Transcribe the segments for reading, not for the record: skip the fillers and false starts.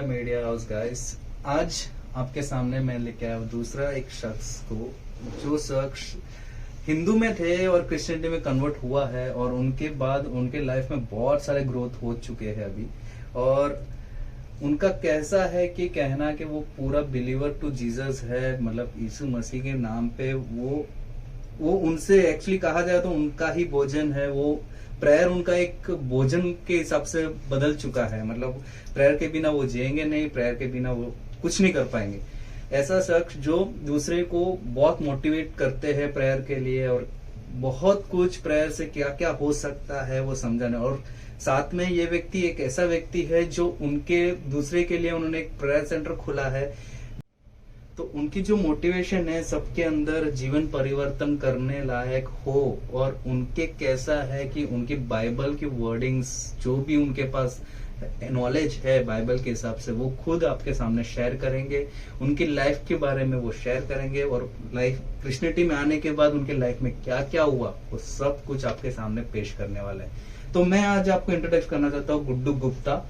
Media house guys. आज आपके सामने मैं लेके आया हूं दूसरा एक शख्स को, जो शख्स हिंदू में थे और क्रिश्चियनिटी में कन्वर्ट हुआ है और उनके बाद उनके लाइफ में बहुत सारे ग्रोथ हो चुके हैं अभी। और उनका कैसा है कि कहना कि वो पूरा बिलीवर टू जीसस है, मतलब यीशु मसीह के नाम पे वो उनसे एक्चुअली कहा जाए तो उनका ही भोजन है। वो प्रेयर उनका एक भोजन के हिसाब से बदल चुका है, मतलब प्रेयर के बिना वो जिएंगे नहीं, प्रेयर के बिना वो कुछ नहीं कर पाएंगे। ऐसा शख्स जो दूसरे को बहुत मोटिवेट करते हैं प्रेयर के लिए, और बहुत कुछ प्रेयर से क्या क्या हो सकता है वो समझाने। और साथ में ये व्यक्ति एक ऐसा व्यक्ति है जो उनके दूसरे के लिए उन्होंने एक प्रेयर सेंटर खोला है। तो उनकी जो मोटिवेशन है सबके अंदर जीवन परिवर्तन करने लायक हो, और उनके कैसा है कि उनकी बाइबल की वर्डिंग्स जो भी उनके पास नॉलेज है बाइबल के हिसाब से वो खुद आपके सामने शेयर करेंगे। उनकी लाइफ के बारे में वो शेयर करेंगे, और लाइफ क्रिश्चियनिटी में आने के बाद उनके लाइफ में क्या क्या हुआ वो सब कुछ आपके सामने पेश करने वाला है। तो मैं आज आपको इंट्रोड्यूस करना चाहता हूँ गुड्डू गुप्ता।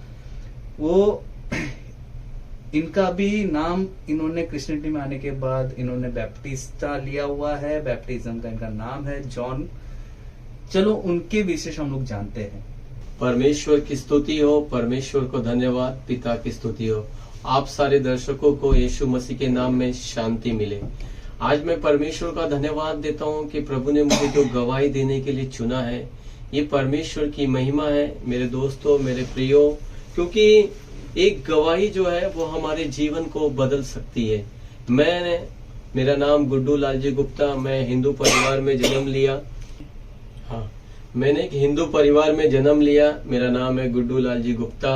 वो इनका भी नाम, इन्होंने क्रिश्चियनिटी में आने के बाद इन्होंने बैप्टिस्टा लिया हुआ है, बैप्टिज्म का इनका नाम है जॉन। चलो उनके विशेष हम लोग जानते हैं। परमेश्वर की स्तुति हो, परमेश्वर को धन्यवाद, पिता की स्तुति हो। आप सारे दर्शकों को यीशु मसीह के नाम में शांति मिले। आज मैं परमेश्वर का धन्यवाद देता हूँ कि प्रभु ने मुझे जो गवाही देने के लिए चुना है, ये परमेश्वर की महिमा है मेरे दोस्तों, मेरे प्रियो। क्योंकि एक गवाही जो है वो हमारे जीवन को बदल सकती है। मेरा नाम गुड्डू लालजी गुप्ता, मैं हिंदू परिवार में जन्म लिया। हाँ, मैंने एक हिंदू परिवार में जन्म लिया। मेरा नाम है गुड्डू लालजी गुप्ता।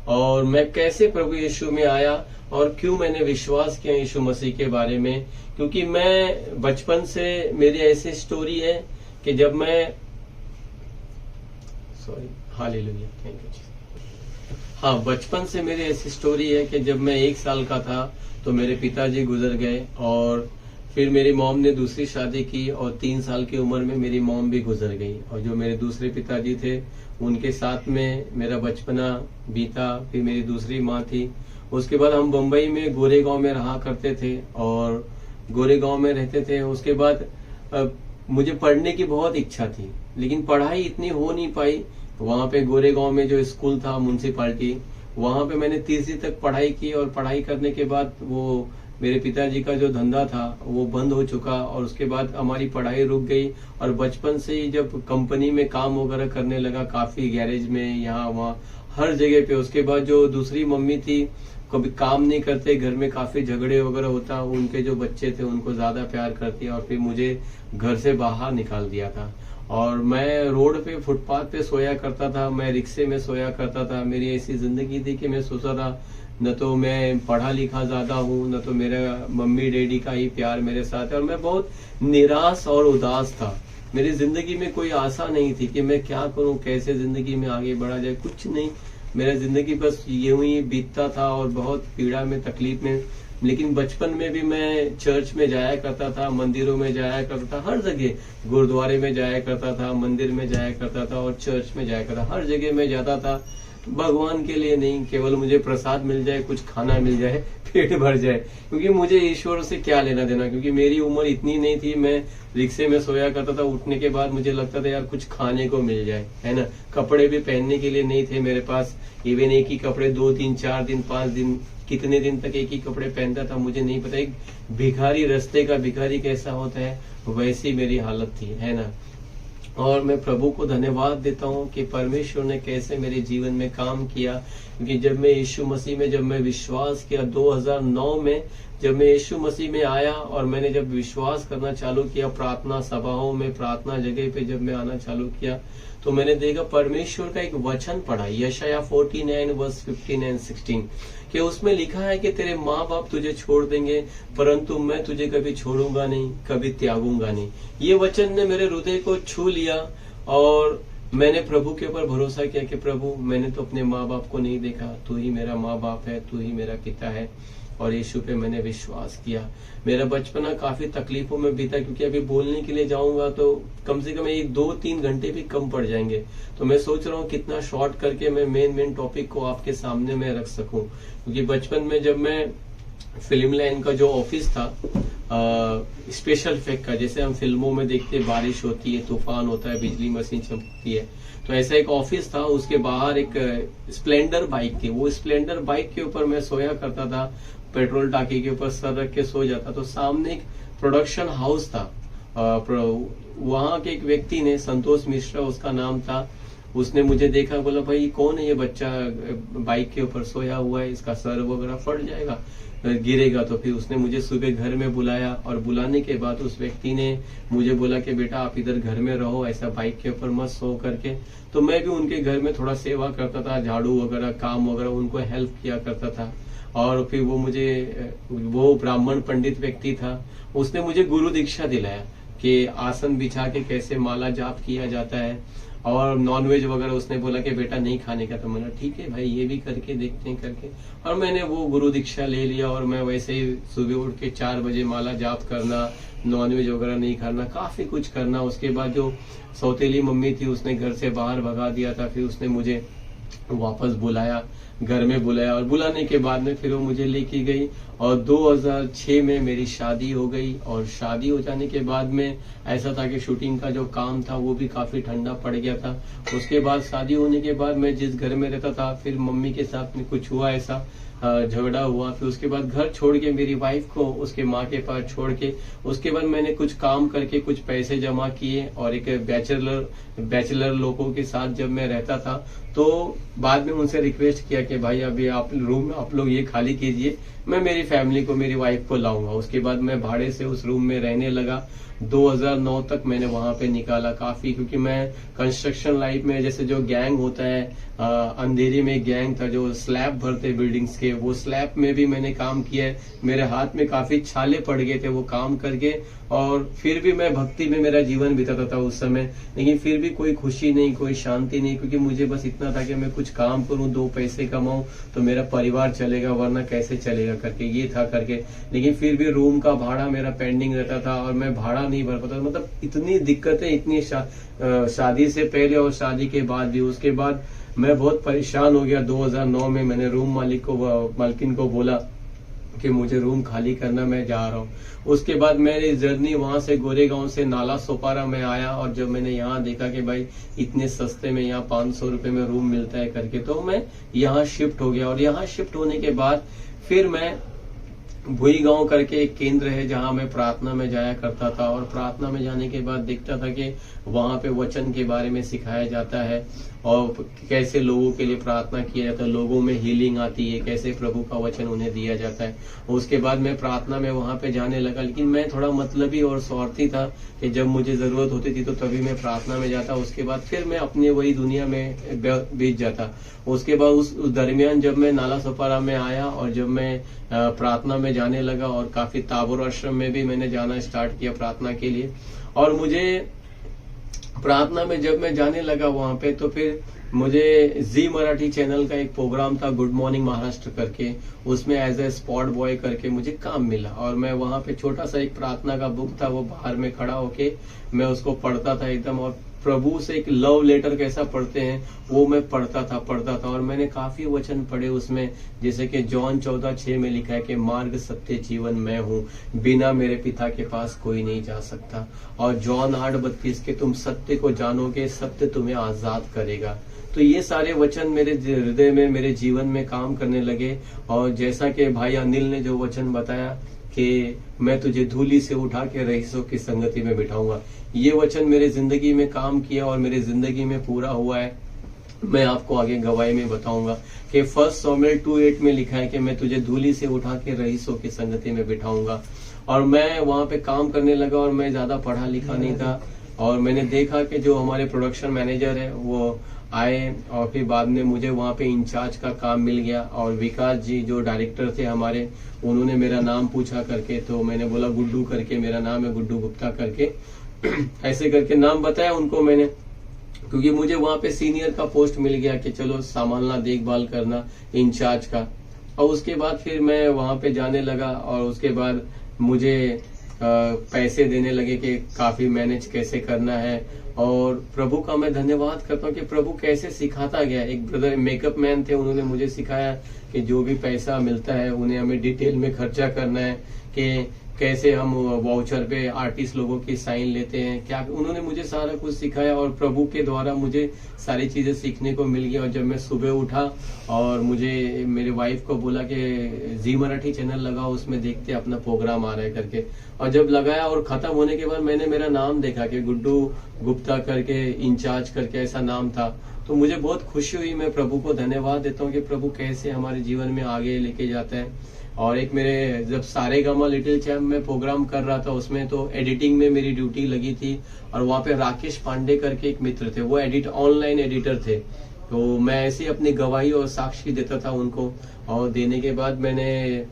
और मैं कैसे प्रभु यीशु में आया और क्यों मैंने विश्वास किया यीशु मसीह के बारे में, क्योंकि मैं बचपन से मेरी ऐसी स्टोरी है कि जब मैं हालेलुया, थैंक यू जी। हाँ, बचपन से मेरी ऐसी स्टोरी है कि जब मैं 1 साल का था तो मेरे पिताजी गुजर गए, और फिर मेरी मॉम ने दूसरी शादी की और 3 साल की उम्र में मेरी मॉम भी गुजर गई। और जो मेरे दूसरे पिताजी थे उनके साथ में मेरा बचपना बीता। फिर मेरी दूसरी माँ थी। उसके बाद हम बम्बई में गोरेगांव में रहा करते थे और गोरेगांव में रहते थे। उसके बाद मुझे पढ़ने की बहुत इच्छा थी, लेकिन पढ़ाई इतनी हो नहीं पाई। वहाँ पे गोरेगांव में जो स्कूल था म्युनिसिपालिटी, वहाँ पे मैंने 3वीं तक पढ़ाई की। और पढ़ाई करने के बाद वो मेरे पिताजी का जो धंधा था वो बंद हो चुका, और उसके बाद हमारी पढ़ाई रुक गई। और बचपन से ही जब कंपनी में काम वगैरह करने लगा, काफी गैरेज में, यहाँ वहाँ हर जगह पे। उसके बाद जो दूसरी मम्मी थी, कभी काम नहीं करते, घर में काफी झगड़े वगैरह होता, उनके जो बच्चे थे उनको ज्यादा प्यार करती, और फिर मुझे घर से बाहर निकाल दिया था। और मैं रोड पे, फुटपाथ पे सोया करता था, मैं रिक्शे में सोया करता था। मेरी ऐसी जिंदगी थी कि मैं सोचता था न तो मैं पढ़ा लिखा ज्यादा हूँ, न तो मेरा मम्मी डैडी का ही प्यार मेरे साथ है। और मैं बहुत निराश और उदास था। मेरी जिंदगी में कोई आशा नहीं थी कि मैं क्या करूँ, कैसे जिंदगी में आगे बढ़ा जाए, कुछ नहीं। मेरा जिंदगी बस यूं ही बीतता था और बहुत पीड़ा में, तकलीफ में। लेकिन बचपन में भी मैं चर्च में जाया करता था, मंदिरों में जाया करता था, हर जगह गुरुद्वारे में जाया करता था, मंदिर में जाया करता था और चर्च में जाया करता था। हर जगह में जाता था, भगवान के लिए नहीं, केवल मुझे प्रसाद मिल जाए, कुछ खाना मिल जाए, पेट भर जाए। क्योंकि मुझे ईश्वर से क्या लेना देना, क्योंकि मेरी उम्र इतनी नहीं थी। मैं रिक्शे में सोया करता था, उठने के बाद मुझे लगता था यार कुछ खाने को मिल जाए, है ना। कपड़े भी पहनने के लिए नहीं थे मेरे पास। इवन एक ही कपड़े 2 दिन, 4 दिन, 5 दिन, कितने दिन तक एक ही कपड़े पहनता था मुझे नहीं पता। एक भिखारी, रास्ते का भिखारी कैसा होता है, वैसी मेरी हालत थी, है ना। और मैं प्रभु को धन्यवाद देता हूँ कि परमेश्वर ने कैसे मेरे जीवन में काम किया। क्योंकि जब मैं यीशु मसीह में, जब मैं विश्वास किया 2009 में, जब मैं यीशु मसीह में आया और मैंने जब विश्वास करना चालू किया, प्रार्थना सभाओं में, प्रार्थना जगह पे जब मैं आना चालू किया, तो मैंने देखा परमेश्वर का एक वचन पढ़ा, यशाया 49 वर्स 15 एंड 16, कि उसमें लिखा है कि तेरे माँ बाप तुझे छोड़ देंगे, परंतु मैं तुझे कभी छोड़ूंगा नहीं, कभी त्यागूंगा नहीं। ये वचन ने मेरे हृदय को छू लिया और मैंने प्रभु के ऊपर भरोसा किया कि प्रभु मैंने तो अपने माँ बाप को नहीं देखा, तू ही मेरा माँ बाप है, तू ही मेरा पिता है, और यीशु पे मैंने विश्वास किया। मेरा बचपना काफी तकलीफों में बीता, क्योंकि अभी बोलने के लिए जाऊंगा तो कम से कम 1-2-3 घंटे भी कम पड़ जाएंगे। तो मैं सोच रहा हूँ कितना शॉर्ट करके मैं मेन टॉपिक को आपके सामने में रख सकूं। क्योंकि बचपन में जब मैं फिल्म लाइन का जो ऑफिस था स्पेशल इफेक्ट का, जैसे हम फिल्मों में देखते हैं बारिश होती है, तूफान होता है, बिजली मशीन चमकती है, तो ऐसा एक ऑफिस था। उसके बाहर एक स्प्लेंडर बाइक थी। वो स्प्लेंडर बाइक के ऊपर मैं सोया करता था, पेट्रोल टाकी के ऊपर सर रख के सो जाता। तो सामने एक प्रोडक्शन हाउस था, वहां के एक व्यक्ति ने, संतोष मिश्रा उसका नाम था, उसने मुझे देखा, बोला भाई कौन है ये बच्चा बाइक के ऊपर सोया हुआ है, इसका सर वगैरह फट जाएगा, गिरेगा। तो फिर उसने मुझे सुबह घर में बुलाया, और बुलाने के बाद उस व्यक्ति ने मुझे बोला कि बेटा आप इधर घर में रहो, ऐसा बाइक के ऊपर मत सो करके। तो मैं भी उनके घर में थोड़ा सेवा करता था, झाड़ू वगैरह काम वगैरह उनको हेल्प किया करता था। और फिर वो ब्राह्मण पंडित व्यक्ति था, उसने मुझे गुरु दीक्षा दिलाया कि आसन बिछा के कैसे माला जाप किया जाता है, और नॉनवेज वगैरह उसने बोला कि बेटा नहीं खाने का। तो मैंने ठीक है भाई ये भी करके देखते हैं करके, और मैंने वो गुरु दीक्षा ले लिया। और मैं वैसे ही सुबह उठ के 4 बजे माला जाप करना, नॉनवेज वगैरह नहीं खाना, काफी कुछ करना। उसके बाद जो सौतेली मम्मी थी उसने घर से बाहर भगा दिया था, फिर उसने मुझे वापस बुलाया, घर में बुलाया, और बुलाने के बाद में फिर वो मुझे लेके गई, और 2006 में मेरी शादी हो गई। और शादी हो जाने के बाद में ऐसा था कि शूटिंग का जो काम था वो भी काफी ठंडा पड़ गया था। उसके बाद शादी होने के बाद मैं जिस घर में रहता था, फिर मम्मी के साथ में कुछ हुआ, ऐसा झगड़ा हुआ। फिर उसके बाद घर छोड़ के मेरी वाइफ को उसके माँ के पास छोड़ के, उसके बाद मैंने कुछ काम करके कुछ पैसे जमा किए, और एक बैचलर लोगों के साथ जब मैं रहता था, तो बाद में उनसे रिक्वेस्ट किया कि भाई अभी आप रूम आप लोग ये खाली कीजिए, मैं मेरी फैमिली को, मेरी वाइफ को लाऊंगा। उसके बाद मैं भाड़े से उस रूम में रहने लगा। 2009 तक मैंने वहां पे निकाला काफी, क्योंकि मैं कंस्ट्रक्शन लाइफ में, जैसे जो गैंग होता है, अंधेरी में गैंग था जो स्लैब भरते बिल्डिंग्स के, वो स्लैब में भी मैंने काम किया है। मेरे हाथ में काफी छाले पड़ गए थे वो काम करके, और फिर भी मैं भक्ति में मेरा जीवन बिताता था उस समय। लेकिन फिर भी कोई खुशी नहीं, कोई शांति नहीं, क्योंकि मुझे बस इतना था कि मैं कुछ काम करूं, 2 पैसे कमाऊं तो मेरा परिवार चलेगा, वरना कैसे चलेगा करके, ये था करके। लेकिन फिर भी रूम का भाड़ा मेरा पेंडिंग रहता था, और मैं भाड़ा नहीं भर पाता। मतलब इतनी दिक्कतें, इतनी शादी से पहले और शादी के बाद भी। उसके बाद मैं बहुत परेशान हो गया। 2009 में मैंने रूम मालकिन को बोला कि मुझे रूम खाली करना, मैं जा रहा हूँ। उसके बाद मेरी जर्नी वहां से गोरेगांव से नाला सोपारा में आया, और जब मैंने यहाँ देखा कि भाई इतने सस्ते में यहाँ 500 रुपए में रूम मिलता है करके, तो मैं यहाँ शिफ्ट हो गया। और यहाँ शिफ्ट होने के बाद फिर मैं भुई गांव करके एक केंद्र है जहां मैं प्रार्थना में जाया करता था, और प्रार्थना में जाने के बाद देखता था कि वहां पे वचन के बारे में सिखाया जाता है, और कैसे लोगों के लिए प्रार्थना किया जाता है, लोगों में हीलिंग आती है, कैसे प्रभु का वचन उन्हें दिया जाता है। उसके बाद मैं प्रार्थना में वहां पे जाने लगा। लेकिन मैं थोड़ा मतलबी और स्वार्थी था कि जब मुझे जरूरत होती थी तो तभी मैं प्रार्थना में जाता, उसके बाद फिर मैं अपनी वही दुनिया में बीत जाता। उसके बाद उस दरमियान जब मैं नाला सोपारा में आया, और जब मैं प्रार्थना में जाने लगा, और काफी ताबोर आश्रम में भी मैंने जाना स्टार्ट किया प्रार्थना के लिए। और मुझे प्रार्थना में जब मैं जाने लगा वहां पे, तो फिर मुझे जी मराठी चैनल का एक प्रोग्राम था गुड मॉर्निंग महाराष्ट्र करके, उसमें एज ए स्पॉट बॉय करके मुझे काम मिला। और मैं वहां पे छोटा सा एक प्रार्थना का बुक था, वो बाहर में खड़ा होके मैं उसको पढ़ता था एकदम, और प्रभु से एक लव लेटर कैसा पढ़ते हैं वो मैं पढ़ता था। और मैंने काफी वचन पढ़े उसमें, जैसे कि जॉन 14:6 में लिखा है कि मार्ग सत्य जीवन मैं हूँ, बिना मेरे पिता के पास कोई नहीं जा सकता। और जॉन 8:32 के तुम सत्य को जानोगे, सत्य तुम्हें आजाद करेगा। तो ये सारे वचन मेरे हृदय में, मेरे जीवन में काम करने लगे। और जैसा कि भाई अनिल ने जो वचन बताया कि मैं तुझे धूली से उठा के रईसों की संगति में बिठाऊंगा, ये वचन मेरे जिंदगी में काम किया और मेरे जिंदगी में पूरा हुआ है। मैं आपको आगे गवाही में बताऊंगा कि 1 शमूएल 2:8 में लिखा है कि मैं तुझे धूली से उठा के रईसों की संगति में बिठाऊंगा। और मैं वहां पे काम करने लगा, और मैं ज्यादा पढ़ा लिखा नहीं था। और मैंने देखा कि जो हमारे प्रोडक्शन मैनेजर है वो आए, और फिर बाद में मुझे वहां पे इंचार्ज का काम मिल गया। और विकास जी जो डायरेक्टर थे हमारे, उन्होंने मेरा नाम पूछा करके, तो मैंने बोला गुड्डू करके मेरा नाम है, गुड्डू गुप्ता करके ऐसे करके नाम बताया उनको मैंने। क्योंकि मुझे वहां पे सीनियर का पोस्ट मिल गया कि चलो संभालना, देखभाल करना, इंचार्ज का। और उसके बाद फिर मैं वहां पे जाने लगा और उसके बाद मुझे पैसे देने लगे कि काफी मैनेज कैसे करना है। और प्रभु का मैं धन्यवाद करता हूँ कि प्रभु कैसे सिखाता गया। एक ब्रदर मेकअप मैन थे, उन्होंने मुझे सिखाया कि जो भी पैसा मिलता है उन्हें हमें डिटेल में खर्चा करना है, कि कैसे हम वाउचर पे आर्टिस्ट लोगों की साइन लेते हैं, क्या उन्होंने मुझे सारा कुछ सिखाया। और प्रभु के द्वारा मुझे सारी चीजें सीखने को मिल गई। और जब मैं सुबह उठा और मुझे मेरे वाइफ को बोला कि जी मराठी चैनल लगाओ, उसमें देखते अपना प्रोग्राम आ रहा है करके। और जब लगाया और खत्म होने के बाद मैंने मेरा नाम देखा कि गुड्डू गुप्ता करके, इंचार्ज करके ऐसा नाम था, तो मुझे बहुत खुशी हुई। मैं प्रभु को धन्यवाद देता हूँ कि प्रभु कैसे हमारे जीवन में आगे लेके जाते हैं। और एक मेरे जब सारेगामा लिटिल चैम्प में प्रोग्राम कर रहा था, उसमें तो एडिटिंग में मेरी ड्यूटी लगी थी। और वहाँ पे राकेश पांडे करके एक मित्र थे, वो ऑनलाइन एडिटर थे। तो मैं ऐसे ही अपनी गवाही और साक्षी देता था उनको। और देने के बाद मैंने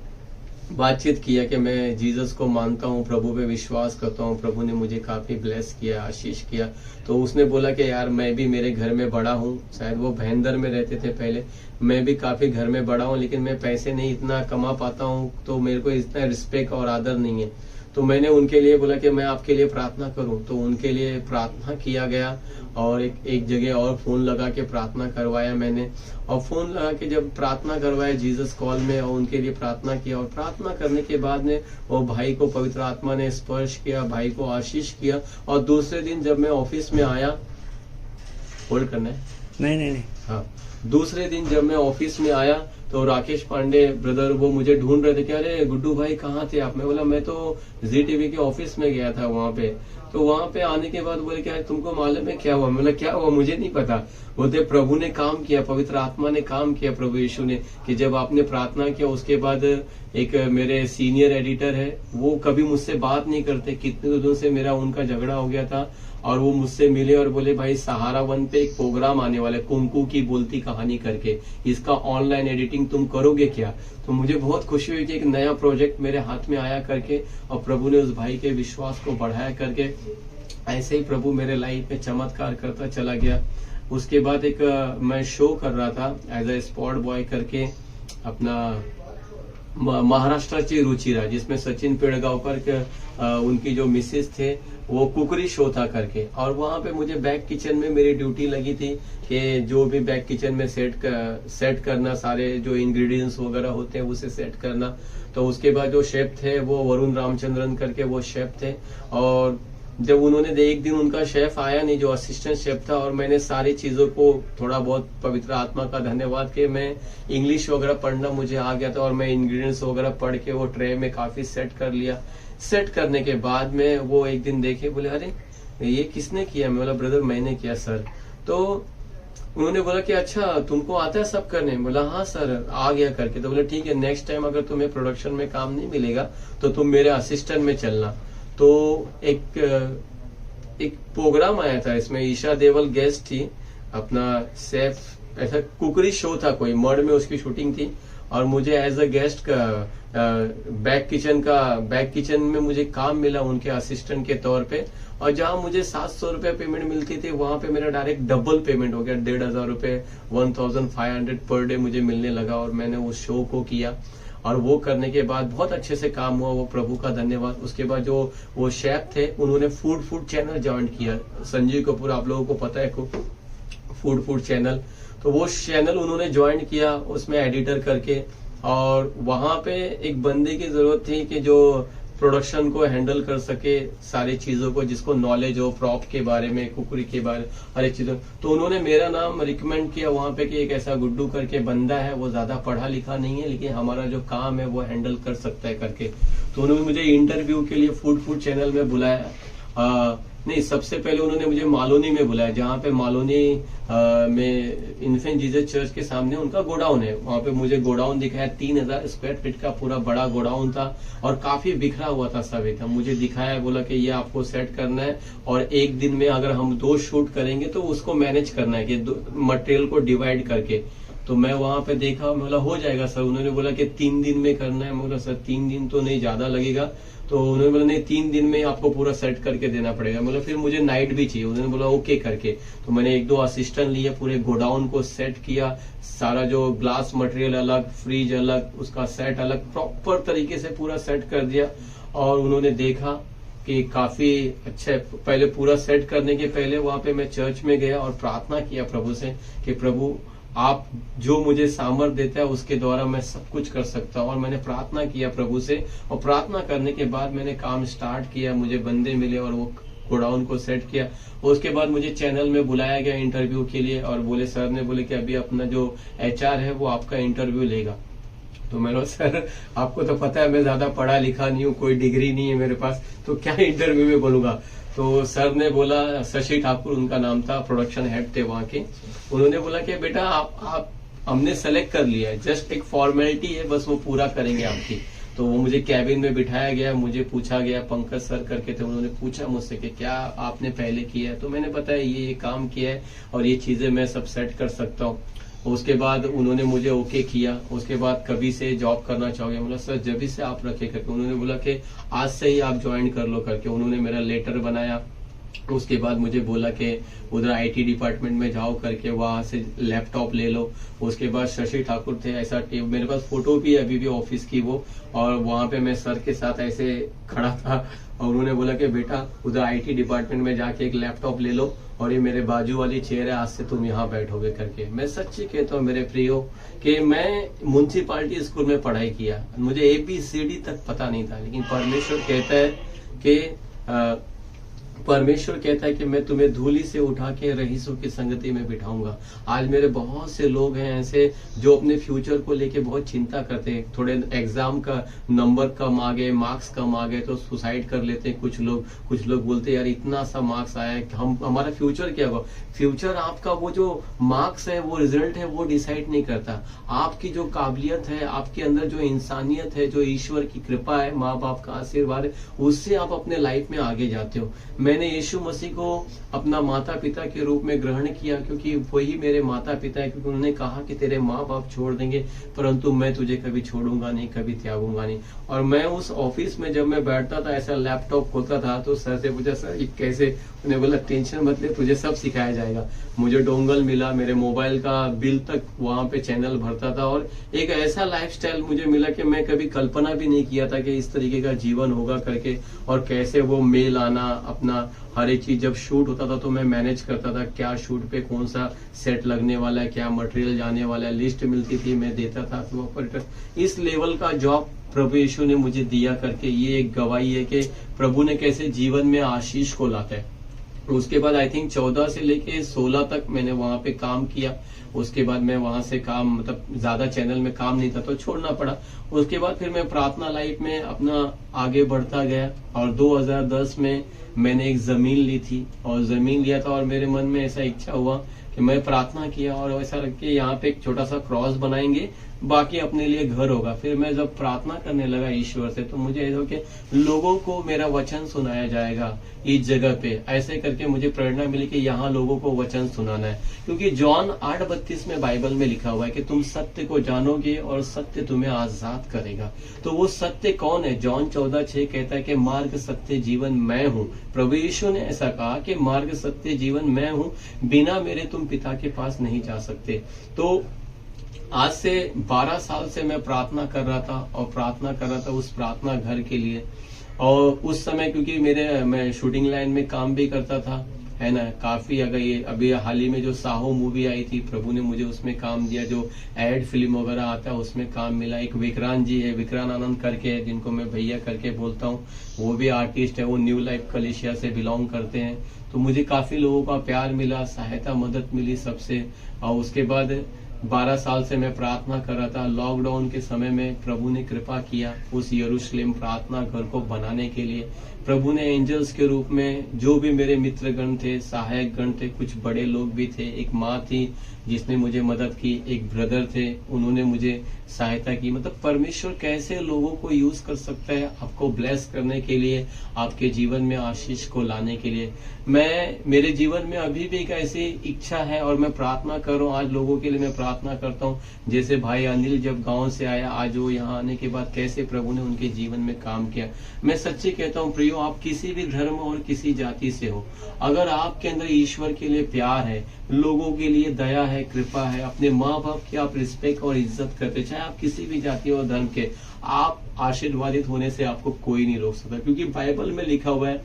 बातचीत किया कि मैं जीसस को मानता हूँ, प्रभु पे विश्वास करता हूँ, प्रभु ने मुझे काफी ब्लेस किया, आशीष किया। तो उसने बोला कि यार मैं भी मेरे घर में बड़ा हूँ, शायद वो भैंदर में रहते थे पहले, मैं भी काफी घर में बड़ा हूँ, लेकिन मैं पैसे नहीं इतना कमा पाता हूँ, तो मेरे को इतना रिस्पेक्ट और आदर नहीं है। तो मैंने उनके लिए बोला कि मैं आपके लिए प्रार्थना करूं। तो उनके लिए प्रार्थना किया गया और एक जगह और फोन लगा के प्रार्थना करवाया मैंने। और फोन लगा के जब प्रार्थना करवाया जीसस कॉल में, और उनके लिए प्रार्थना किया। और प्रार्थना करने के बाद में वो भाई को पवित्र आत्मा ने स्पर्श किया, भाई को आशीष किया। और दूसरे दिन जब मैं ऑफिस में आया, होल्ड करना है, नहीं, हाँ, दूसरे दिन जब मैं ऑफिस में आया तो राकेश पांडे ब्रदर वो मुझे ढूंढ रहे थे कि अरे गुड्डू भाई कहाँ थे आप। मैं बोला मैं तो जी टीवी के ऑफिस में गया था वहां पे। तो वहां पे आने के बाद बोले क्या तुमको मालूम है क्या हुआ। मैं बोला क्या हुआ, मुझे नहीं पता। बोलते प्रभु ने काम किया, पवित्र आत्मा ने काम किया, प्रभु यीशु ने, कि जब आपने प्रार्थना किया उसके बाद एक मेरे सीनियर एडिटर है, वो कभी मुझसे बात नहीं करते, कितने दिनों से मेरा उनका झगड़ा हो गया था। और वो मुझसे मिले और बोले भाई सहारा वन पे एक प्रोग्राम आने वाला है, कुंकू की बोलती कहानी करके, इसका ऑनलाइन एडिटिंग तुम करोगे क्या। तो मुझे बहुत खुशी हुई कि एक नया प्रोजेक्ट मेरे हाथ में आया करके। और प्रभु ने उस भाई के विश्वास को बढ़ाया करके, ऐसे ही प्रभु मेरे लाइफ में चमत्कार करता चला गया। उसके बाद एक मैं शो कर रहा था एज ए स्पॉट बॉय करके, अपना महाराष्ट्राची रुचिरा, जिसमें सचिन पेड़गांवकर उनकी जो मिसेस थे, वो कुकरी शो था करके। और वहां पे मुझे बैक किचन में मेरी ड्यूटी लगी थी कि जो भी बैक किचन में सेट करना, सारे जो इंग्रेडिएंट्स वगैरह होते हैं उसे सेट करना। तो उसके बाद जो शेफ थे वो वरुण रामचंद्रन करके वो शेफ थे। और जब उन्होंने एक दिन उनका शेफ आया नहीं, जो असिस्टेंट शेफ था, और मैंने सारी चीजों को थोड़ा बहुत पवित्र आत्मा का धन्यवाद कि मैं इंग्लिश वगैरह पढ़ना मुझे आ गया था, और मैं इंग्रेडिएंट्स वगैरह पढ़ के वो ट्रे में काफी सेट कर लिया। सेट करने के बाद में वो एक दिन देखे, बोले अरे ये किसने किया। मैं बोला ब्रदर मैंने किया सर। तो उन्होंने बोला कि अच्छा तुमको आता है सब करने। बोला हाँ सर आ गया करके। तो बोले ठीक है, नेक्स्ट टाइम अगर तुम्हें प्रोडक्शन में काम नहीं मिलेगा तो तुम मेरे असिस्टेंट में चलना। तो एक प्रोग्राम आया था, इसमें ईशा देवल गेस्ट थी, अपना सेफ, ऐसा कुकरी शो था कोई, मर्ड में उसकी शूटिंग थी। और मुझे एज अ गेस्ट का बैक किचन में मुझे काम मिला उनके असिस्टेंट के तौर पे। और जहां मुझे 700 रुपए पेमेंट मिलती थी, वहां पे मेरा डायरेक्ट डबल पेमेंट हो गया, 1500 रुपए, 1500 पर डे मुझे मिलने लगा। और मैंने उस शो को किया, और वो करने के बाद बहुत अच्छे से काम हुआ, वो प्रभु का धन्यवाद। उसके बाद जो वो शेफ थे उन्होंने फूड चैनल ज्वाइन किया, संजीव कपूर आप लोगों को पता है फूड चैनल। तो वो चैनल उन्होंने ज्वाइन किया, उसमें एडिटर करके। और वहां पे एक बंदे की जरूरत थी कि जो प्रोडक्शन को हैंडल कर सके, सारी चीजों को, जिसको नॉलेज हो प्रॉप के बारे में, कुकरी के बारे, हर एक चीजों। तो उन्होंने मेरा नाम रिकमेंड किया वहां पे कि एक ऐसा गुड्डू करके बंदा है, वो ज्यादा पढ़ा लिखा नहीं है, लेकिन हमारा जो काम है वो हैंडल कर सकता है करके। तो उन्होंने मुझे इंटरव्यू के लिए फूड चैनल में बुलाया। नहीं, सबसे पहले उन्होंने मुझे मालोनी में बुलाया, जहाँ पे मालोनी में इन्फेंट जीसस चर्च के सामने उनका गोडाउन है। वहां पे मुझे गोडाउन दिखाया, 3000 स्क्वायर फीट का पूरा बड़ा गोडाउन था, और काफी बिखरा हुआ था सब एकदम। मुझे दिखाया, बोला कि ये आपको सेट करना है, और एक दिन में अगर हम 2 शूट करेंगे तो उसको मैनेज करना है, कि मटेरियल को डिवाइड करके। तो मैं वहां पे देखा, मैं बोला हो जाएगा सर। उन्होंने बोला कि 3 दिन में करना है। मैं बोला सर 3 दिन तो नहीं, ज्यादा लगेगा। तो उन्होंने बोला नहीं 3 दिन में आपको पूरा सेट करके देना पड़ेगा। मतलब फिर मुझे नाइट भी चाहिए। उन्होंने बोला ओके करके, तो मैंने 1-2 असिस्टेंट लिए, पूरे गोडाउन को सेट किया, सारा जो ग्लास मटेरियल अलग, फ्रिज अलग, उसका सेट अलग, प्रॉपर तरीके से पूरा सेट कर दिया। और उन्होंने देखा कि काफी अच्छा है। पहले पूरा सेट करने के पहले वहां पे मैं चर्च में गया और प्रार्थना किया प्रभु से कि प्रभु आप जो मुझे सामर्थ्य देता है उसके द्वारा मैं सब कुछ कर सकता हूँ। और मैंने प्रार्थना किया प्रभु से, और प्रार्थना करने के बाद मैंने काम स्टार्ट किया। मुझे बंदे मिले और वो गोडाउन को सेट किया। उसके बाद मुझे चैनल में बुलाया गया इंटरव्यू के लिए, और बोले सर ने बोले कि अभी अपना जो HR है वो आपका इंटरव्यू लेगा। तो मैंने बोला सर आपको तो पता है मैं ज्यादा पढ़ा लिखा नहीं हूँ, कोई डिग्री नहीं है मेरे पास, तो क्या इंटरव्यू में बोलूंगा। तो सर ने बोला, शशि ठाकुर उनका नाम था, प्रोडक्शन हेड थे वहां के, उन्होंने बोला कि बेटा आप हमने सेलेक्ट कर लिया है, जस्ट एक फॉर्मेलिटी है, बस वो पूरा करेंगे आपकी। तो वो मुझे कैबिन में बिठाया गया, मुझे पूछा गया, पंकज सर करके थे, उन्होंने पूछा मुझसे कि क्या आपने पहले किया है। तो मैंने बताया ये काम किया है और ये चीजें मैं सब सेट कर सकता हूँ। उसके बाद उन्होंने मुझे ओके किया। उसके बाद कभी से जॉब करना चाहोगे, बोला सर जब से आप रखे करके। उन्होंने बोला कि आज से ही आप ज्वाइन कर लो करके। उन्होंने मेरा लेटर बनाया। उसके बाद मुझे बोला कि उधर IT डिपार्टमेंट में जाओ करके, वहां से लैपटॉप ले लो। उसके बाद शशि ठाकुर थे, ऐसा मेरे पास फोटो भी है अभी भी ऑफिस की वो, और वहां पे मैं सर के साथ ऐसे खड़ा था और उन्होंने बोला कि बेटा उधर IT डिपार्टमेंट में जाके एक लैपटॉप ले लो और ये मेरे बाजू वाली चेयर है, आज से तुम यहाँ बैठोगे करके। मैं सच्ची कहता हूँ मेरे प्रियो कि मैं म्युनिसिपालिटी स्कूल में पढ़ाई किया, मुझे ABCD तक पता नहीं था, लेकिन परमेश्वर कहता है कि मैं तुम्हें धूली से उठा के रईसों की संगति में बिठाऊंगा। आज मेरे बहुत से लोग हैं ऐसे जो अपने फ्यूचर को लेके बहुत चिंता करते हैं। थोड़े एग्जाम का नंबर कम आ गए, मार्क्स कम आ गए तो सुसाइड कर लेते हैं कुछ लोग बोलते हैं यार इतना सा मार्क्स आया है, हमारा फ्यूचर क्या होगा। फ्यूचर आपका वो जो मार्क्स है, वो रिजल्ट है, वो डिसाइड नहीं करता। आपकी जो काबिलियत है, आपके अंदर जो इंसानियत है, जो ईश्वर की कृपा है, माँ बाप का आशीर्वाद है, उससे आप अपने लाइफ में आगे जाते हो। मैंने यीशु मसीह को अपना माता पिता के रूप में ग्रहण किया, क्योंकि वही मेरे माता पिता है। क्योंकि उन्होंने कहा कि तेरे माँ बाप छोड़ देंगे परंतु मैं तुझे कभी छोड़ूंगा नहीं, कभी त्यागूंगा नहीं। और मैं उस ऑफिस में जब मैं बैठता था, ऐसा लैपटॉप खोलता था तो सर से पूछा सर ये कैसे, उन्हें बोला टेंशन मत ले, तुझे सब सिखाया जाएगा। मुझे डोंगल मिला, मेरे मोबाइल का बिल तक वहां पे चैनल भरता था, और एक ऐसा लाइफस्टाइल मुझे मिला कि मैं कभी कल्पना भी नहीं किया था कि इस तरीके का जीवन होगा करके। और कैसे वो मेल आना, अपना हर एक चीज, जब शूट होता था तो मैं मैनेज करता था, क्या शूट पे कौन सा सेट लगने वाला है, क्या मटेरियल जाने वाला है, लिस्ट मिलती थी, मैं देता था। तो इस लेवल का जॉब प्रभु यीशु ने मुझे दिया करके, ये एक गवाही है कि प्रभु ने कैसे जीवन में आशीष को लाता है। उसके बाद आई थिंक 14 से लेके 16 तक मैंने वहां पे काम किया। उसके बाद मैं वहां से काम, मतलब ज्यादा चैनल में काम नहीं था तो छोड़ना पड़ा। उसके बाद फिर मैं प्रार्थना लाइफ में अपना आगे बढ़ता गया, और 2010 में मैंने एक जमीन ली थी, और जमीन लिया था और मेरे मन में ऐसा इच्छा हुआ कि मैं प्रार्थना किया और ऐसा रख के यहाँ पे एक छोटा सा क्रॉस बनाएंगे, बाकी अपने लिए घर होगा। फिर मैं जब प्रार्थना करने लगा ईश्वर से, तो मुझे ऐसा कि लोगों को मेरा वचन सुनाया जाएगा इस जगह पे, ऐसे करके मुझे प्रेरणा मिली कि यहाँ लोगों को वचन सुनाना है। क्योंकि जॉन 8:32 में बाइबल में लिखा हुआ है कि तुम सत्य को जानोगे और सत्य तुम्हें आजाद करेगा। तो वो सत्य कौन है? जॉन 14:6 कहता है कि मार्ग सत्य जीवन मैं हूँ। प्रभु यीशु ने ऐसा कहा कि मार्ग सत्य जीवन मैं हूँ, बिना मेरे तुम पिता के पास नहीं जा सकते। तो आज से 12 साल से मैं प्रार्थना कर रहा था, और प्रार्थना कर रहा था उस प्रार्थना घर के लिए। और उस समय क्योंकि मैं शूटिंग लाइन में काम भी करता था, है ना, काफी। अगर ये अभी हाल ही में जो साहो मूवी आई थी, प्रभु ने मुझे उसमें काम दिया, जो एड फिल्म वगैरह आता है उसमें काम मिला। एक विक्रांत जी है, विक्रांत आनंद करके है, जिनको मैं भैया करके बोलता हूँ, वो भी आर्टिस्ट है, वो न्यू लाइफ कलेशिया से बिलोंग करते हैं। तो मुझे काफी लोगों का प्यार मिला, सहायता मदद मिली सबसे। और उसके बाद 12 साल से मैं प्रार्थना कर रहा था। लॉकडाउन के समय में प्रभु ने कृपा किया उस यरूशलेम प्रार्थना घर को बनाने के लिए। प्रभु ने एंजल्स के रूप में जो भी मेरे मित्रगण थे, सहायक गण थे, कुछ बड़े लोग भी थे, एक माँ थी जिसने मुझे मदद की, एक ब्रदर थे, उन्होंने मुझे सहायता की। मतलब परमेश्वर कैसे लोगों को यूज कर सकता है आपको ब्लेस करने के लिए, आपके जीवन में आशीष को लाने के लिए। मेरे जीवन में अभी भी एक ऐसी इच्छा है और मैं प्रार्थना कर रहा हूँ। आज लोगों के लिए मैं प्रार्थना प्रार्थना करता हूँ, जैसे भाई अनिल जब गांव से आया, आज वो यहाँ आने के बाद कैसे प्रभु ने उनके जीवन में काम किया। मैं सच्ची कहता हूँ प्रियो, आप किसी भी धर्म और किसी जाति से हो, अगर आपके अंदर ईश्वर के लिए प्यार है, लोगों के लिए दया है, कृपा है, अपने माँ बाप की आप रिस्पेक्ट और इज्जत करते, चाहे आप किसी भी जाति और धर्म के, आप आशीर्वादित होने से आपको कोई नहीं रोक सकता। क्योंकि बाइबल में लिखा हुआ है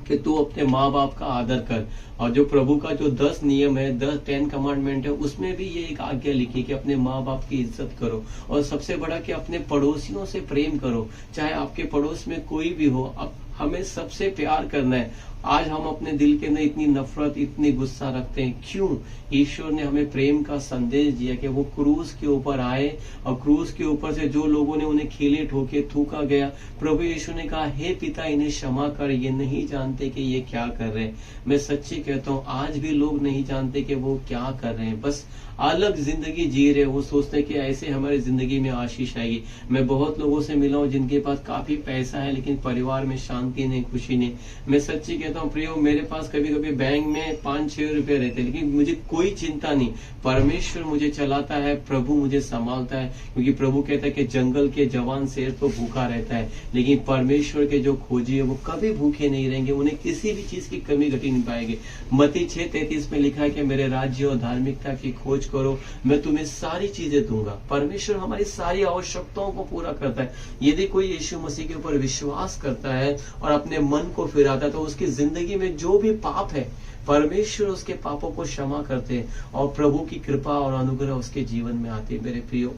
कि तू अपने माँ बाप का आदर कर, और जो प्रभु का जो 10 नियम है, 10 कमांडमेंट है, उसमें भी ये एक आज्ञा लिखी कि अपने माँ बाप की इज्जत करो, और सबसे बड़ा कि अपने पड़ोसियों से प्रेम करो, चाहे आपके पड़ोस में कोई भी हो। अब हमें सबसे प्यार करना है। आज हम अपने दिल के अंदर इतनी नफरत, इतनी गुस्सा रखते हैं, क्यों? ईश्वर ने हमें प्रेम का संदेश दिया कि वो क्रूस के ऊपर आए, और क्रूस के ऊपर से जो लोगों ने उन्हें खेले ठोके थूका गया, प्रभु यीशु ने कहा, हे पिता इन्हें क्षमा कर, ये नहीं जानते कि ये क्या कर रहे हैं। मैं सच्ची कहता हूँ, आज भी लोग नहीं जानते कि वो क्या कर रहे हैं, बस अलग जिंदगी जी रहे। वो सोचते हैं कि ऐसे हमारी जिंदगी में आशीष आएगी। मैं बहुत लोगों से मिला हूँ जिनके पास काफी पैसा है, लेकिन परिवार में शांति नहीं, खुशी नहीं। मैं सच्ची कहता हूँ प्रियो, मेरे पास कभी कभी बैंक में 5-6 रुपए रहते, लेकिन मुझे कोई चिंता नहीं, परमेश्वर मुझे चलाता है, प्रभु मुझे संभालता है। क्योंकि प्रभु कहता है कि जंगल के जवान शेर तो भूखा रहता है, लेकिन परमेश्वर के जो खोजी है वो कभी भूखे नहीं रहेंगे, उन्हें किसी भी चीज की कमी घटी नहीं पाएगी। मत्ती 6:33 में लिखा है कि मेरे राज्य और धार्मिकता की खोज करो, मैं तुम्हें सारी चीजें दूंगा। परमेश्वर हमारी सारी आवश्यकताओं को पूरा करता है। यदि कोई यीशु मसीह के ऊपर विश्वास करता है और अपने मन को फिराता है, तो उसकी जिंदगी में जो भी पाप है, परमेश्वर उसके पापों को क्षमा करते हैं, और प्रभु की कृपा और अनुग्रह उसके जीवन में आती है। मेरे प्रियो,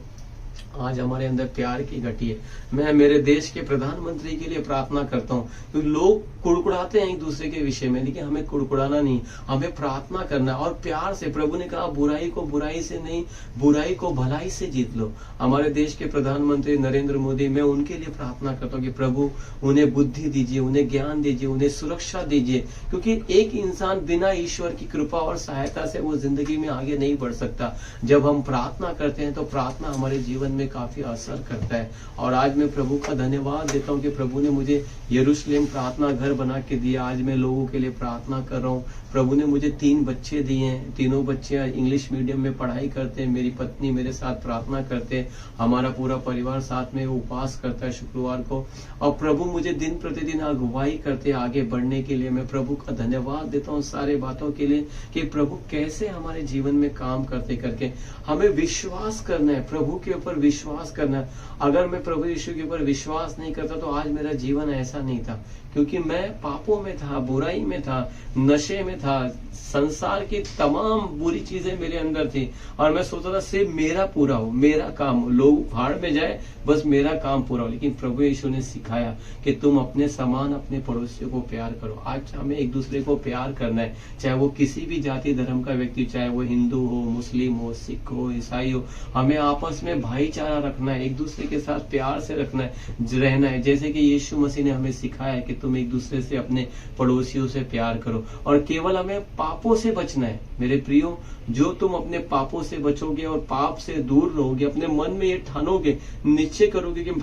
आज हमारे अंदर प्यार की घटी है। मैं मेरे देश के प्रधानमंत्री के लिए प्रार्थना करता हूँ, क्योंकि लोग कुड़कुड़ाते हैं एक दूसरे के विषय में, लेकिन हमें कुड़कुड़ाना नहीं, हमें प्रार्थना करना और प्यार से। प्रभु ने कहा, बुराई को बुराई से नहीं, बुराई को भलाई से जीत लो। हमारे देश के प्रधानमंत्री नरेंद्र मोदी, मैं उनके लिए प्रार्थना करता हूँ कि प्रभु उन्हें बुद्धि दीजिए, उन्हें ज्ञान दीजिए, उन्हें सुरक्षा दीजिए, क्योंकि एक इंसान बिना ईश्वर की कृपा और सहायता से वो जिंदगी में आगे नहीं बढ़ सकता। जब हम प्रार्थना करते हैं तो प्रार्थना हमारे जीवन में काफी असर करता है। और आज मैं प्रभु का धन्यवाद देता हूँ कि प्रभु ने मुझे यरूशलेम प्रार्थना घर बना के दिया। आज मैं लोगों के लिए प्रार्थना कर रहा हूँ। प्रभु ने मुझे 3 बच्चे दिए हैं, तीनों बच्चे इंग्लिश मीडियम में पढ़ाई करते हैं। मेरी पत्नी मेरे साथ प्रार्थना करते हैं, हमारा पूरा परिवार साथ में उपवास करता है शुक्रवार को, और प्रभु मुझे दिन प्रतिदिन अगुवाई करते हैं आगे बढ़ने के लिए। मैं प्रभु का धन्यवाद देता हूँ सारे बातों के लिए कि प्रभु कैसे हमारे जीवन में काम करते करके हमें विश्वास करना है, प्रभु के ऊपर विश्वास करना है। अगर मैं प्रभु यीशु के ऊपर विश्वास नहीं करता तो आज मेरा जीवन ऐसा नहीं था, क्योंकि मैं पापों में था, बुराई में था, नशे में था, संसार की तमाम बुरी चीजें मेरे अंदर थी, और मैं सोचता था सिर्फ मेरा पूरा हो, मेरा काम हो, लोग भाड़ में जाए, बस मेरा काम पूरा हो। लेकिन प्रभु यीशु ने सिखाया कि तुम अपने समान अपने पड़ोसियों को प्यार करो। आज हमें एक दूसरे को प्यार करना है, चाहे वो किसी भी जाति धर्म का व्यक्ति, चाहे वो हिंदू हो, मुस्लिम हो, सिख हो, ईसाई हो, हमें आपस में भाईचारा रखना है, एक दूसरे के साथ प्यार से रहना है। जैसे कि यीशु मसीह ने हमें सिखाया है कि तुम एक दूसरे से, अपने पड़ोसियों से प्यार करो, और केवल हमें पापों से बचना है। मेरे प्रियो, जो तुम अपने पापों से बचोगे और पाप से दूर रहोगे, अपने मन में ये ठानोगे, निश्चय करोगे कि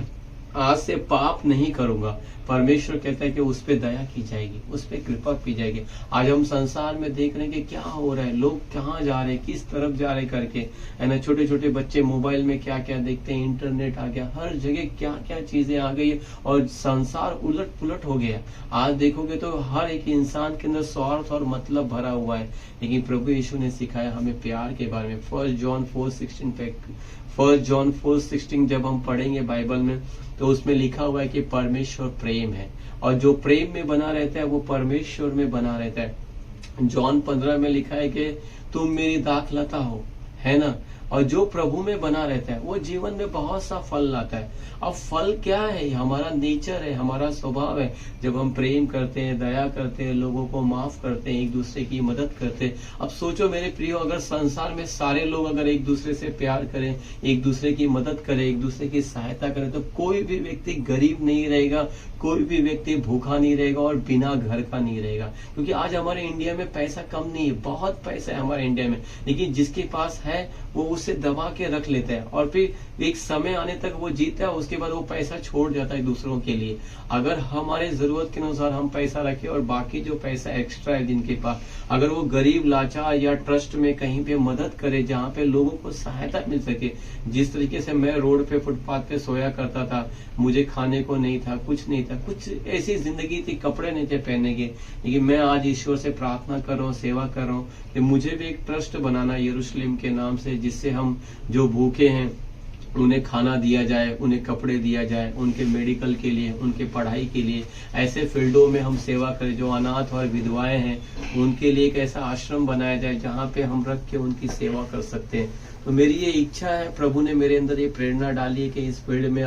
आज से पाप नहीं करूंगा, परमेश्वर कहता है कि उस पे दया की जाएगी, उस पे कृपा की जाएगी। आज हम संसार में देख रहे हैं कि क्या हो रहा है, लोग कहाँ जा रहे हैं, किस तरफ जा रहे हैं करके, है ना। छोटे छोटे बच्चे मोबाइल में क्या क्या देखते हैं, इंटरनेट आ गया, हर जगह क्या क्या चीजें आ गई है, और संसार उलट पुलट हो गया। आज देखोगे तो हर एक इंसान के अंदर स्वार्थ और मतलब भरा हुआ है, लेकिन प्रभु यीशु ने सिखाया हमें प्यार के बारे में। 1 जॉन 4:16 जब हम पढ़ेंगे बाइबल में, तो उसमें लिखा हुआ है कि परमेश्वर प्रेम है, और जो प्रेम में बना रहता है वो परमेश्वर में बना रहता है। जॉन 15 में लिखा है कि तुम मेरी दाखलता हो, है ना, और जो प्रभु में बना रहता है वो जीवन में बहुत सा फल लाता है। अब फल क्या है? हमारा नेचर है, हमारा स्वभाव है। जब हम प्रेम करते हैं, दया करते हैं, लोगों को माफ करते हैं, एक दूसरे की मदद करते हैं। अब सोचो मेरे प्रियो, अगर संसार में सारे लोग अगर एक दूसरे से प्यार करें, एक दूसरे की मदद करें, एक दूसरे की सहायता करें, तो कोई भी व्यक्ति गरीब नहीं रहेगा, कोई भी व्यक्ति भूखा नहीं रहेगा और बिना घर का नहीं रहेगा। क्योंकि आज हमारे इंडिया में पैसा कम नहीं है, बहुत पैसा है हमारे इंडिया में, लेकिन जिसके पास है वो उसे दबा के रख लेता है और फिर एक समय आने तक वो जीता है, उसके बाद वो पैसा छोड़ जाता है दूसरों के लिए। अगर हमारे जरूरत के अनुसार हम पैसा रखें और बाकी जो पैसा एक्स्ट्रा है जिनके पास, अगर वो गरीब लाचार या ट्रस्ट में कहीं पे मदद करे जहाँ पे लोगों को सहायता मिल सके। जिस तरीके से मैं रोड पे फुटपाथ पे सोया करता था, मुझे खाने को नहीं था, कुछ नहीं था, कुछ ऐसी जिंदगी थी, कपड़े नहीं थे पहनने के, लेकिन मैं आज ईश्वर से प्रार्थना कर रहा हूँ, सेवा कर रहा हूँ कि मुझे भी एक ट्रस्ट बनाना यरूशलेम के नाम से, जिससे हम जो भूखे हैं उन्हें खाना दिया जाए, उन्हें कपड़े दिया जाए, उनके मेडिकल के लिए, उनके पढ़ाई के लिए, ऐसे फील्डों में हम सेवा करें। जो अनाथ और विधवाएं हैं उनके लिए एक ऐसा आश्रम बनाया जाए जहाँ पे हम रख के उनकी सेवा कर सकते हैं। तो मेरी ये इच्छा है, प्रभु ने मेरे अंदर ये प्रेरणा डाली है कि इस फील्ड में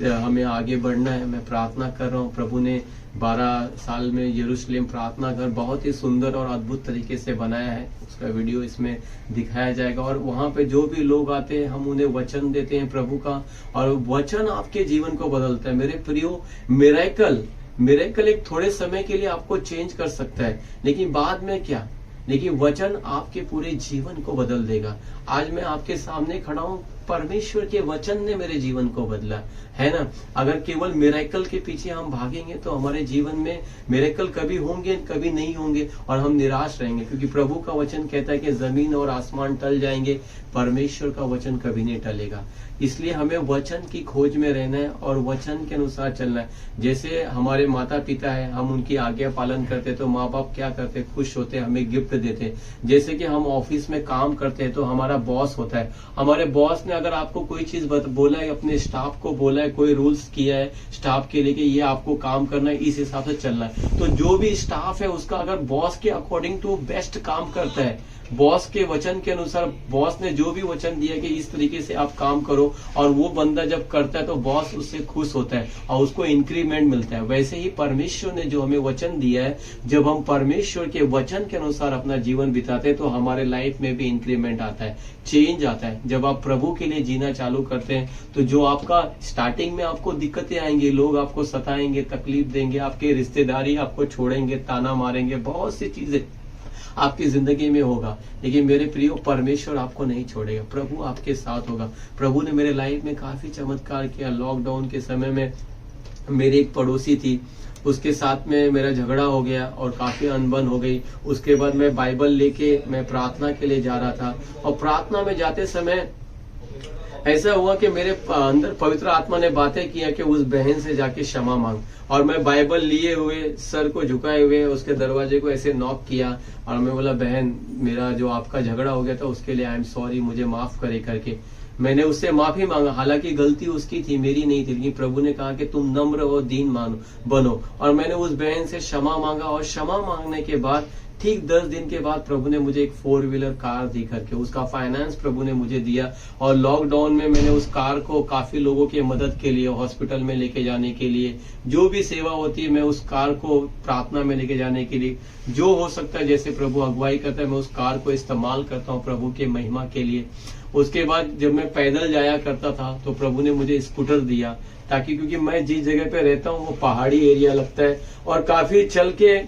हमें आगे बढ़ना है। मैं प्रार्थना कर रहा हूँ। प्रभु ने 12 साल में यरूशलेम प्रार्थना घर बहुत ही सुंदर और अद्भुत तरीके से बनाया है। उसका वीडियो इसमें दिखाया जाएगा और वहां पे जो भी लोग आते हैं हम उन्हें वचन देते हैं प्रभु का, और वचन आपके जीवन को बदलता है। मेरे प्रियो, मिरेकल एक थोड़े समय के लिए आपको चेंज कर सकता है, लेकिन बाद में क्या, लेकिन वचन आपके पूरे जीवन को बदल देगा। आज मैं आपके सामने खड़ा हूँ, परमेश्वर के वचन ने मेरे जीवन को बदला है ना। अगर केवल मिरेकल के पीछे हम भागेंगे तो हमारे जीवन में मिरेकल कभी होंगे कभी नहीं होंगे और हम निराश रहेंगे, क्योंकि प्रभु का वचन कहता है कि जमीन और आसमान टल जाएंगे, परमेश्वर का वचन कभी नहीं टलेगा। इसलिए हमें वचन की खोज में रहना है और वचन के अनुसार चलना है। जैसे हमारे माता पिता है, हम उनकी आज्ञा पालन करते तो माँ बाप क्या करते, खुश होते, हमें गिफ्ट देते। जैसे कि हम ऑफिस में काम करते हैं तो हमारा बॉस होता है, हमारे बॉस ने अगर आपको कोई चीज बोला है, अपने स्टाफ को बोला है, कोई रूल्स किया है स्टाफ के लिए कि ये आपको काम करना है, इस हिसाब से चलना है, तो जो भी स्टाफ है उसका अगर बॉस के अकॉर्डिंग टू बेस्ट काम करता है, बॉस के वचन के अनुसार, बॉस ने जो भी वचन दिया कि इस तरीके से आप काम करो, और वो बंदा जब करता है तो बॉस उससे खुश होता है और उसको इंक्रीमेंट मिलता है। वैसे ही परमेश्वर ने जो हमें वचन दिया है, जब हम परमेश्वर के वचन के अनुसार अपना जीवन बिताते हैं तो हमारे लाइफ में भी इंक्रीमेंट आता है, चेंज आता है। जब आप प्रभु के लिए जीना चालू करते हैं तो जो आपका स्टार्टिंग में आपको दिक्कतें आएंगी, लोग आपको सताएंगे, तकलीफ देंगे, आपके रिश्तेदारी आपको छोड़ेंगे, ताना मारेंगे, बहुत सी चीजें आपकी जिंदगी में होगा, लेकिन मेरे प्रियो परमेश्वर आपको नहीं छोड़ेगा, प्रभु आपके साथ होगा। प्रभु ने मेरे लाइफ में काफी चमत्कार किया। लॉकडाउन के समय में मेरी एक पड़ोसी थी, उसके साथ में मेरा झगड़ा हो गया और काफी अनबन हो गई। उसके बाद मैं बाइबल लेके मैं प्रार्थना के लिए जा रहा था, और प्रार्थना में जाते समय ऐसा हुआ कि मेरे अंदर पवित्र आत्मा ने बातें किया कि उस बहन से जाके क्षमा मांग, और मैं बाइबल लिए हुए सर को झुकाए हुए उसके दरवाजे को ऐसे नॉक किया और मैं बोला, बहन मेरा जो आपका झगड़ा हो गया था उसके लिए आई एम सॉरी, मुझे माफ करे करके मैंने उससे माफी मांगा। हालांकि गलती उसकी थी, मेरी नहीं थी, लेकिन प्रभु ने कहा कि तुम नम्र और दीन बनो, और मैंने उस बहन से क्षमा मांगा। और क्षमा मांगने के बाद ठीक 10 दिन के बाद प्रभु ने मुझे एक 4 व्हीलर कार दी करके, उसका फाइनेंस प्रभु ने मुझे दिया। और लॉकडाउन में मैंने उस कार को काफी लोगों की मदद के लिए, हॉस्पिटल में लेके जाने के लिए, जो भी सेवा होती है मैं उस कार को प्रार्थना में लेके जाने के लिए, जो हो सकता है जैसे प्रभु अगुवाई करता है, मैं उस कार को इस्तेमाल करता हूँ प्रभु के महिमा के लिए। उसके बाद जब मैं पैदल जाया करता था तो प्रभु ने मुझे स्कूटर दिया, ताकि क्योंकि मैं जिस जगह पे रहता हूँ वो पहाड़ी एरिया लगता है और काफी चल के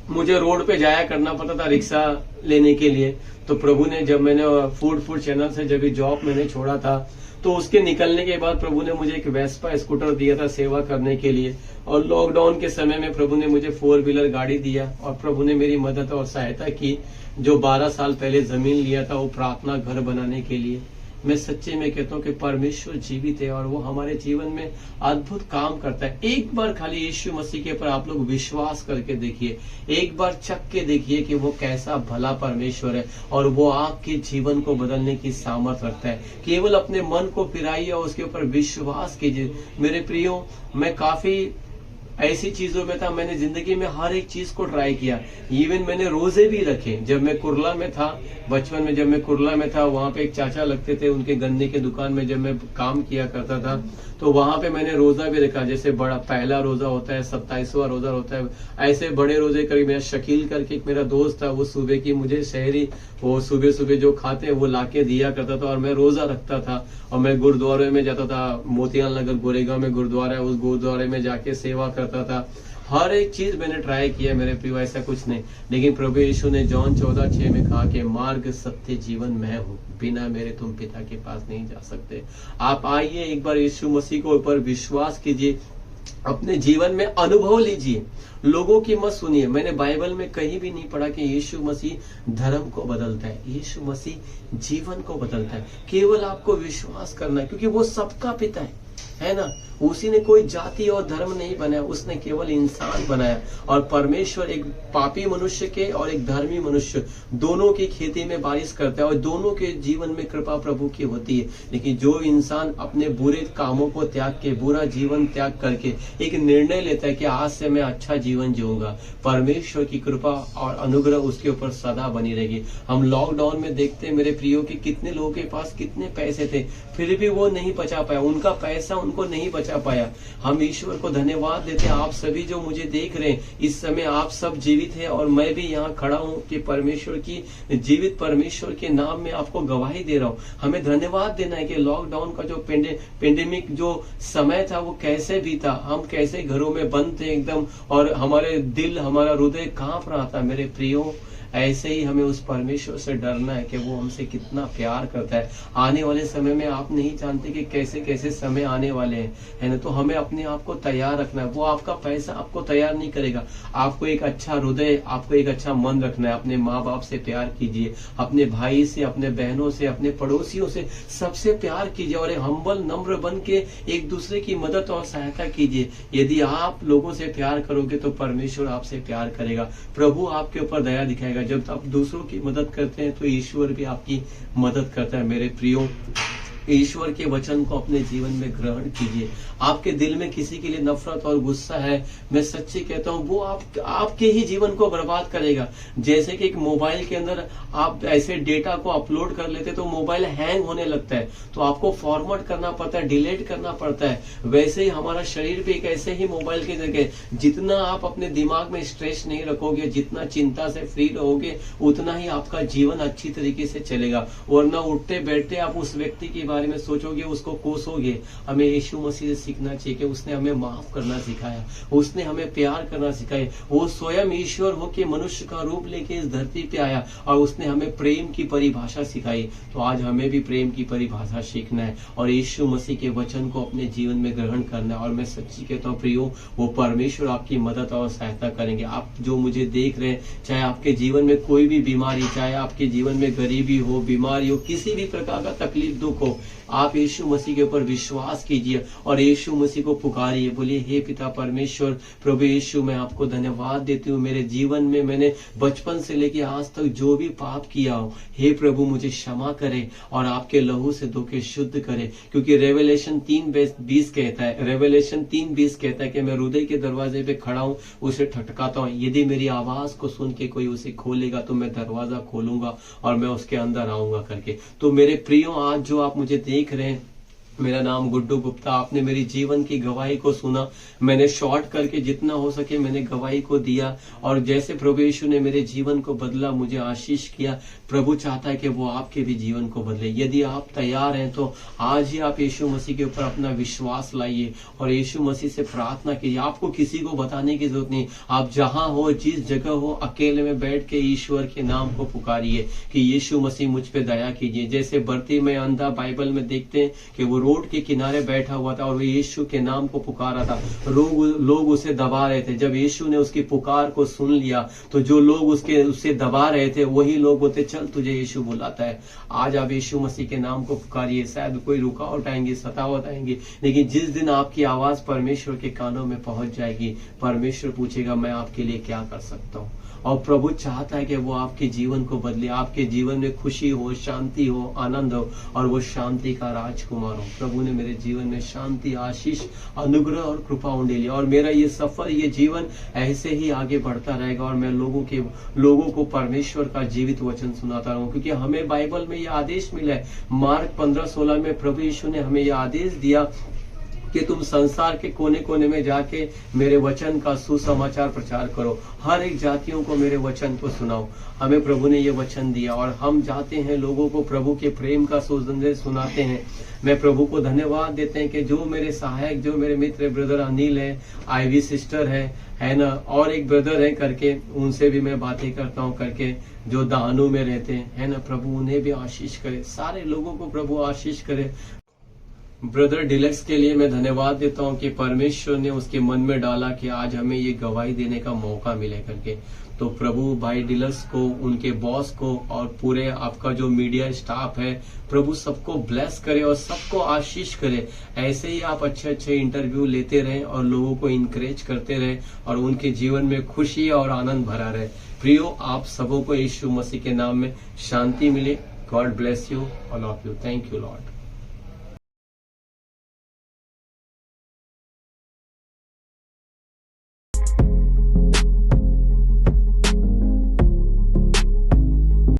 मुझे रोड पे जाया करना पड़ता था रिक्शा लेने के लिए। तो प्रभु ने, जब मैंने फूड चैनल से जब जॉब मैंने छोड़ा था तो उसके निकलने के बाद प्रभु ने मुझे एक वेस्पा स्कूटर दिया था सेवा करने के लिए। और लॉकडाउन के समय में प्रभु ने मुझे 4 व्हीलर गाड़ी दिया और प्रभु ने मेरी मदद और सहायता की। जो 12 साल पहले जमीन लिया था वो प्रार्थना घर बनाने के लिए। मैं सच्चे में कहता हूँ कि परमेश्वर जीवित है और वो हमारे जीवन में अद्भुत काम करता है। एक बार खाली यीशु मसीह के ऊपर आप लोग विश्वास करके देखिए, एक बार चख के देखिए कि वो कैसा भला परमेश्वर है और वो आपके जीवन को बदलने की सामर्थ रखता है। केवल अपने मन को फिराइए और उसके ऊपर विश्वास कीजिए। मेरे प्रियो, मैं काफी ऐसी चीजों में था, मैंने जिंदगी में हर एक चीज को ट्राई किया। इवन मैंने रोजे भी रखे। जब मैं कुरला में था, बचपन में जब मैं कुरला में था, वहां पे एक चाचा लगते थे, उनके गन्ने के दुकान में जब मैं काम किया करता था तो वहां पे मैंने रोजा भी रखा। जैसे बड़ा पहला रोजा होता है, 27वां रोजा होता है, ऐसे बड़े रोजे करीब। मेरा शकील करके एक मेरा दोस्त था, वो सुबह की मुझे शहरी वो सुबह सुबह जो खाते हैं वो लाके दिया करता था और मैं रोजा रखता था। और मैं गुरुद्वारे में जाता था, मोतियाल नगर गोरेगांव में गुरुद्वारा है, उस गुरुद्वारे में जाके सेवा करता था। हर एक चीज मैंने ट्राई किया मेरे प्रियो, ऐसा कुछ नहीं। लेकिन प्रभु यीशु ने जॉन 14:6 में कहा कि मार्ग सत्य जीवन मैं हूँ, बिना मेरे तुम पिता के पास नहीं जा सकते। आप आइए एक बार यीशु मसीह को ऊपर विश्वास कीजिए, अपने जीवन में अनुभव लीजिए, लोगों की मत सुनिए। मैंने बाइबल में कहीं भी नहीं पढ़ा कि यीशु मसीह धर्म को बदलता है। यीशु मसीह जीवन को बदलता है। केवल आपको विश्वास करना है, क्योंकि वो सबका पिता है ना। उसी ने कोई जाति और धर्म नहीं बनाया, उसने केवल इंसान बनाया। और परमेश्वर एक पापी मनुष्य के और एक धर्मी मनुष्य दोनों की खेती में बारिश करता है, और दोनों के जीवन में कृपा प्रभु की होती है। लेकिन जो इंसान अपने बुरे कामों को त्याग के, बुरा जीवन त्याग करके एक निर्णय लेता है कि आज से मैं अच्छा जीवन जीऊंगा, परमेश्वर की कृपा और अनुग्रह उसके ऊपर सदा बनी रहेगी। हम लॉकडाउन में देखते हैं मेरे प्रियो कि कितने लोगों के पास कितने पैसे थे, फिर भी वो नहीं बचा पाया, उनका पैसा उनको नहीं बचा पाया। हम ईश्वर को धन्यवाद देते हैं। आप सभी जो मुझे देख रहे हैं इस समय, आप सब जीवित हैं और मैं भी यहाँ खड़ा हूँ कि परमेश्वर की जीवित परमेश्वर के नाम में आपको गवाही दे रहा हूँ। हमें धन्यवाद देना है कि लॉकडाउन का जो पेंडेमिक जो समय था वो कैसे बीता, हम कैसे घरों में बंद थे एकदम, और हमारे दिल, हमारा हृदय कांप रहा था। मेरे प्रियो, ऐसे ही हमें उस परमेश्वर से डरना है कि वो हमसे कितना प्यार करता है। आने वाले समय में आप नहीं जानते कि कैसे कैसे समय आने वाले हैं, है ना। तो हमें अपने आप को तैयार रखना है। वो आपका पैसा आपको तैयार नहीं करेगा। आपको एक अच्छा हृदय, आपको एक अच्छा मन रखना है। अपने माँ बाप से प्यार कीजिए, अपने भाई से, अपने बहनों से, अपने पड़ोसियों से, सबसे प्यार कीजिए और हम्बल नम्र बन के एक दूसरे की मदद और सहायता कीजिए। यदि आप लोगों से प्यार करोगे तो परमेश्वर आपसे प्यार करेगा, प्रभु आपके ऊपर दया दिखाएगा। जब आप दूसरों की मदद करते हैं तो ईश्वर भी आपकी मदद करता है। मेरे प्रियो, ईश्वर के वचन को अपने जीवन में ग्रहण कीजिए। आपके दिल में किसी के लिए नफरत और गुस्सा है, मैं सच्ची कहता हूँ वो आपके ही जीवन को बर्बाद करेगा। जैसे कि एक मोबाइल के अंदर आप ऐसे डेटा को अपलोड कर लेते तो मोबाइल हैंग होने लगता है, तो आपको फॉर्मेट करना पड़ता है, डिलीट करना पड़ता है। वैसे ही हमारा शरीर भी एक ऐसे ही मोबाइल की जगह, जितना आप अपने दिमाग में स्ट्रेस नहीं रखोगे, जितना चिंता से फ्री रहोगे, उतना ही आपका जीवन अच्छी तरीके से चलेगा। वरना उठते बैठते आप उस व्यक्ति के बारे में सोचोगे, उसको कोसोगे। हमें यीशु मसीह से सीखना चाहिए कि उसने हमें माफ करना सिखाया, उसने हमें प्यार करना सिखाया। वो स्वयं ईश्वर होके मनुष्य का रूप लेके इस धरती पे आया और उसने हमें प्रेम की परिभाषा सिखाई। तो आज हमें भी प्रेम की परिभाषा सीखना है और यीशु मसीह के वचन को अपने जीवन में ग्रहण करना है। और मैं सच्ची कहता हूँ प्रियो, वो परमेश्वर आपकी मदद और सहायता करेंगे। आप जो मुझे देख रहे हैं, चाहे आपके जीवन में कोई भी बीमारी, चाहे आपके जीवन में गरीबी हो, बीमारी हो, किसी भी प्रकार का तकलीफ दुख हो, आप यीशु मसीह के ऊपर विश्वास कीजिए और यीशु मसीह को पुकारिए। बोलिए, हे पिता परमेश्वर, प्रभु यीशु, मैं आपको धन्यवाद देती हूँ। मेरे जीवन में मैंने बचपन से लेकर आज तक जो भी पाप किया हो, हे प्रभु मुझे क्षमा करे और आपके लहू से धो के शुद्ध करे। क्योंकि रेवलेशन 3:20 कहता है, रेवलेशन 3:20 कहता है कि मैं हृदय के दरवाजे पे खड़ा हूँ, उसे ठटकाता हूँ। यदि मेरी आवाज को सुन के कोई उसे खोलेगा तो मैं दरवाजा खोलूंगा और मैं उसके अंदर आऊंगा करके। तो मेरे प्रियो, आज जो आप मुझे देख रहे हैं, मेरा नाम गुड्डू गुप्ता, आपने मेरी जीवन की गवाही को सुना। मैंने शॉर्ट करके जितना हो सके मैंने गवाही को दिया और जैसे प्रभु यीशु ने मेरे जीवन को बदला, मुझे आशीष किया, प्रभु चाहता है कि वो आपके भी जीवन को बदले। यदि आप तैयार हैं तो आज ही आप यीशु मसीह के ऊपर अपना विश्वास लाइए और यीशु मसीह से प्रार्थना कीजिए। आपको किसी को बताने की जरूरत नहीं, आप जहां हो, जिस जगह हो, अकेले में बैठ के ईश्वर के नाम को पुकारिए कि यीशु मसीह मुझ पे दया कीजिए। जैसे बर्तिमेय अंधा बाइबल में देखते हैं कि वो रोड के किनारे बैठा हुआ था और वो यीशु के नाम को पुकारा था। लोग उसे दबा रहे थे। जब यीशु ने उसकी पुकार को सुन लिया तो जो लोग उसे दबा रहे थे वही लोग बोलते, चल तुझे यीशु बुलाता है। आज आप यीशु मसीह के नाम को पुकारिए। शायद कोई रुकावट आएंगी, सतावट आएंगी, लेकिन जिस दिन आपकी आवाज परमेश्वर के कानों में पहुंच जाएगी, परमेश्वर पूछेगा मैं आपके लिए क्या कर सकता हूँ। और प्रभु चाहता है कि वो आपके जीवन को बदले, आपके जीवन में खुशी हो, शांति हो, आनंद हो और वो शांति का राजकुमार हो। प्रभु ने मेरे जीवन में शांति, आशीष, अनुग्रह और कृपा उंडेली और मेरा ये सफर, ये जीवन ऐसे ही आगे बढ़ता रहेगा और मैं लोगों को परमेश्वर का जीवित वचन सुनाता रहूं। क्योंकि हमें बाइबल में ये आदेश मिला है, मार्क 15:16 में प्रभु यीशु ने हमें ये आदेश दिया कि तुम संसार के कोने कोने में जाके मेरे वचन का सुसमाचार प्रचार करो, हर एक जातियों को मेरे वचन को सुनाओ। हमें प्रभु ने ये वचन दिया और हम जाते हैं, लोगों को प्रभु के प्रेम का सुसंदेश सुनाते हैं। मैं प्रभु को धन्यवाद देते हैं कि जो मेरे सहायक, जो मेरे मित्र ब्रदर अनिल है, आईवी सिस्टर है ना, और एक ब्रदर है करके, उनसे भी मैं बातें करता हूँ करके, जो दानू में रहते हैं, है ना, प्रभु उन्हें भी आशीष करे, सारे लोगों को प्रभु आशीष करे। ब्रदर डिलक्स के लिए मैं धन्यवाद देता हूं कि परमेश्वर ने उसके मन में डाला कि आज हमें ये गवाही देने का मौका मिले करके। तो प्रभु भाई डिलक्स को, उनके बॉस को और पूरे आपका जो मीडिया स्टाफ है, प्रभु सबको ब्लेस करे और सबको आशीष करे। ऐसे ही आप अच्छे अच्छे इंटरव्यू लेते रहें और लोगों को इंकरेज करते रहें और उनके जीवन में खुशी और आनंद भरा रहे। प्रियो, आप सबों को यीशु मसीह के नाम में शांति मिले। God bless you, all of you. Thank you Lord.